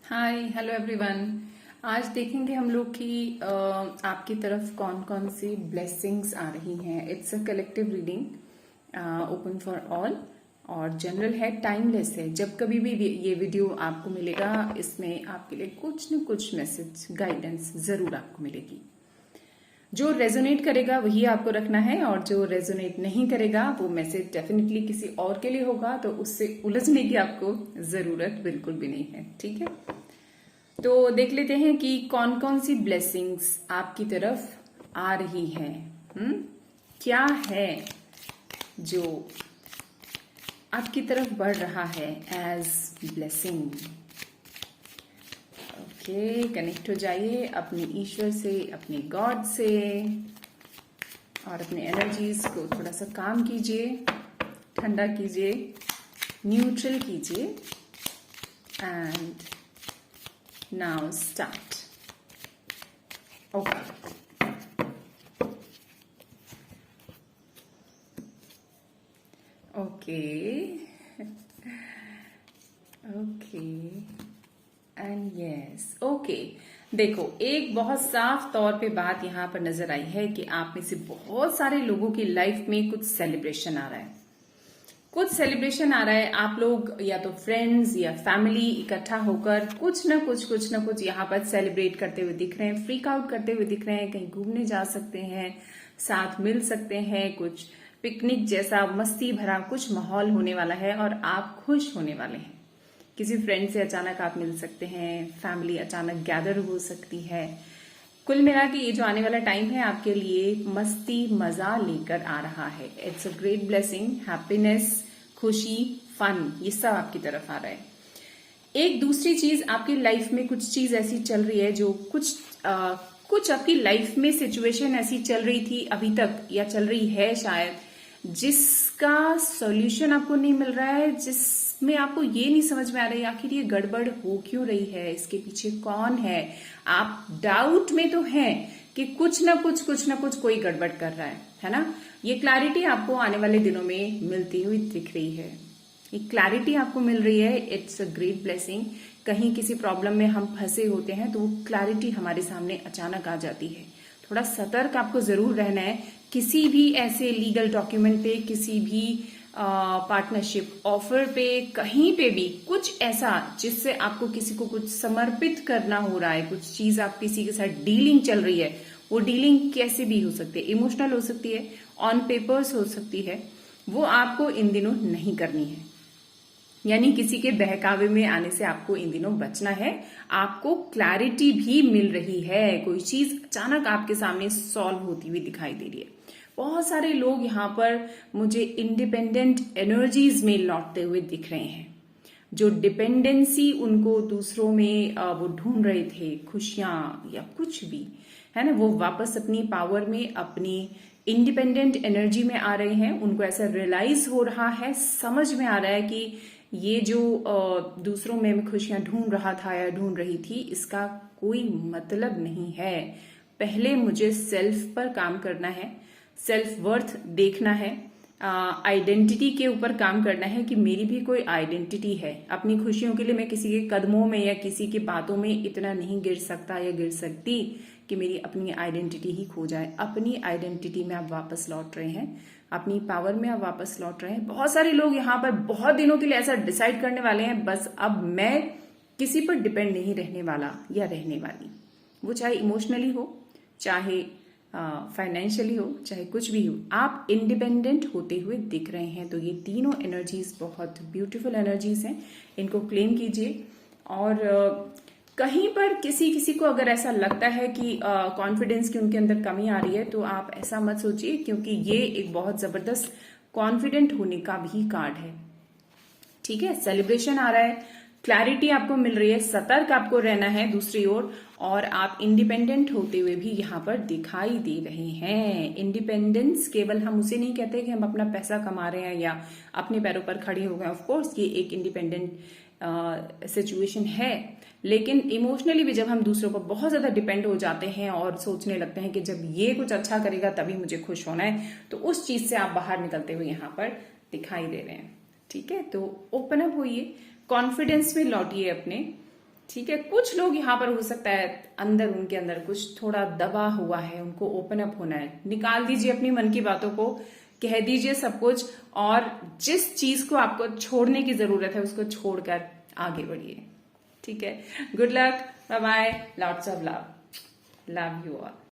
Hi hello everyone. आज देखेंगे हम लोग कि आपकी तरफ कौन कौन सी ब्लेसिंग्स आ रही हैं। It's a collective reading, open for all और जनरल है, टाइमलेस है। जब कभी भी ये वीडियो आपको मिलेगा इसमें आपके लिए कुछ न कुछ मैसेज गाइडेंस जरूर आपको मिलेगी। जो रेजोनेट करेगा वही आपको रखना है और जो रेजोनेट नहीं करेगा वो मैसेज डेफिनेटली किसी और के लिए होगा, तो उससे उलझने की आपको जरूरत बिल्कुल भी नहीं है। ठीक है, तो देख लेते हैं कि कौन कौन सी ब्लेसिंग्स आपकी तरफ आ रही हैं। क्या है जो आपकी तरफ बढ़ रहा है एज ब्लेसिंग। ओके, कनेक्ट हो जाइए अपने ईश्वर से, अपने गॉड से और अपने एनर्जीज को थोड़ा सा काम कीजिए, ठंडा कीजिए, न्यूट्रल कीजिए and now start. Okay. And yes okay. देखो, एक बहुत साफ तौर पे बात यहाँ पर नजर आई है कि आप में से बहुत सारे लोगों की लाइफ में कुछ सेलिब्रेशन आ रहा है। आप लोग या तो फ्रेंड्स या फैमिली इकट्ठा होकर कुछ ना कुछ यहाँ पर सेलिब्रेट करते हुए दिख रहे हैं, फ्रीक आउट करते हुए दिख रहे हैं। कहीं घूमने जा सकते हैं, साथ मिल सकते हैं, कुछ पिकनिक जैसा मस्ती भरा कुछ माहौल होने वाला है और आप खुश होने वाले हैं। किसी फ्रेंड से अचानक आप मिल सकते हैं, फैमिली अचानक गैदर हो सकती है। कुल मिला के ये जो आने वाला टाइम है आपके लिए मस्ती मजा लेकर आ रहा है। It's a great blessing, happiness, खुशी, फन, ये सब आपकी तरफ आ रहा है। एक दूसरी चीज, आपकी लाइफ में कुछ चीज ऐसी चल रही है जो कुछ आपकी लाइफ में सिचुएशन ऐसी चल रही थी अभी तक या चल रही है शायद, जिसका सॉल्यूशन आपको नहीं मिल रहा है, जिसमें आपको ये नहीं समझ में आ रही आखिर ये गड़बड़ हो क्यों रही है, इसके पीछे कौन है। आप डाउट में तो हैं कि कुछ ना कुछ कोई गड़बड़ कर रहा है ना। ये क्लैरिटी आपको आने वाले दिनों में मिलती हुई दिख रही है। ये क्लैरिटी आपको मिल रही है, इट्स अ ग्रेट ब्लेसिंग। कहीं किसी प्रॉब्लम में हम फंसे होते हैं तो वो क्लैरिटी हमारे सामने अचानक आ जाती है। थोड़ा सतर्क आपको जरूर रहना है। किसी भी ऐसे लीगल डॉक्यूमेंट पे, किसी भी पार्टनरशिप ऑफर पे, कहीं पे भी कुछ ऐसा जिससे आपको किसी को कुछ समर्पित करना हो रहा है, कुछ चीज आप किसी के साथ डीलिंग चल रही है, वो डीलिंग कैसे भी हो सकती है, इमोशनल हो सकती है, ऑन पेपर्स हो सकती है, वो आपको इन दिनों नहीं करनी है। यानी किसी के बहकावे में आने से आपको इन दिनों बचना है। आपको क्लैरिटी भी मिल रही है, कोई चीज अचानक आपके सामने सॉल्व होती हुई दिखाई दे रही है। बहुत सारे लोग यहाँ पर मुझे इंडिपेंडेंट एनर्जीज में लौटते हुए दिख रहे हैं। जो डिपेंडेंसी उनको दूसरों में वो ढूंढ रहे थे, खुशियां या कुछ भी है ना, वो वापस अपनी पावर में, अपनी इंडिपेंडेंट एनर्जी में आ रहे हैं। उनको ऐसा रियलाइज हो रहा है, समझ में आ रहा है कि ये जो दूसरों में मैं खुशियां ढूंढ रहा था या ढूंढ रही थी, इसका कोई मतलब नहीं है। पहले मुझे सेल्फ पर काम करना है, सेल्फ वर्थ देखना है, आइडेंटिटी के ऊपर काम करना है कि मेरी भी कोई आइडेंटिटी है। अपनी खुशियों के लिए मैं किसी के कदमों में या किसी की बातों में इतना नहीं गिर सकता या गिर सकती कि मेरी अपनी आइडेंटिटी ही खो जाए। अपनी आइडेंटिटी में आप वापस लौट रहे हैं, अपनी पावर में आप वापस लौट रहे हैं। बहुत सारे लोग यहाँ पर बहुत दिनों के लिए ऐसा डिसाइड करने वाले हैं, बस अब मैं किसी पर डिपेंड नहीं रहने वाला या रहने वाली। वो चाहे इमोशनली हो, चाहे फाइनेंशियली हो, चाहे कुछ भी हो, आप इंडिपेंडेंट होते हुए दिख रहे हैं। तो ये तीनों एनर्जीज बहुत ब्यूटीफुल एनर्जीज हैं, इनको क्लेम कीजिए। और कहीं पर किसी को अगर ऐसा लगता है कि कॉन्फिडेंस की उनके अंदर कमी आ रही है, तो आप ऐसा मत सोचिए, क्योंकि ये एक बहुत जबरदस्त कॉन्फिडेंट होने का भी कार्ड है। ठीक है, सेलिब्रेशन आ रहा है, क्लैरिटी आपको मिल रही है, सतर्क आपको रहना है दूसरी ओर, और आप इंडिपेंडेंट होते हुए भी यहाँ पर दिखाई दे रहे हैं। इंडिपेंडेंस केवल हम उसे नहीं कहते कि हम अपना पैसा कमा रहे हैं या अपने पैरों पर खड़े हो गए। ऑफ कोर्स ये एक इंडिपेंडेंट सिचुएशन है, लेकिन इमोशनली भी जब हम दूसरों पर बहुत ज्यादा डिपेंड हो जाते हैं और सोचने लगते हैं कि जब ये कुछ अच्छा करेगा तभी मुझे खुश होना है, तो उस चीज से आप बाहर निकलते हुए यहाँ पर दिखाई दे रहे हैं। ठीक है, तो ओपन अप होइए, कॉन्फिडेंस में लौटिए अपने, ठीक है, कुछ लोग यहाँ पर हो सकता है अंदर उनके अंदर कुछ थोड़ा दबा हुआ है, उनको ओपन अप होना है। निकाल दीजिए अपनी मन की बातों को, कह दीजिए सब कुछ, और जिस चीज को आपको छोड़ने की जरूरत है उसको छोड़कर आगे बढ़िए। ठीक है, good luck, bye bye, lots of love, love you all.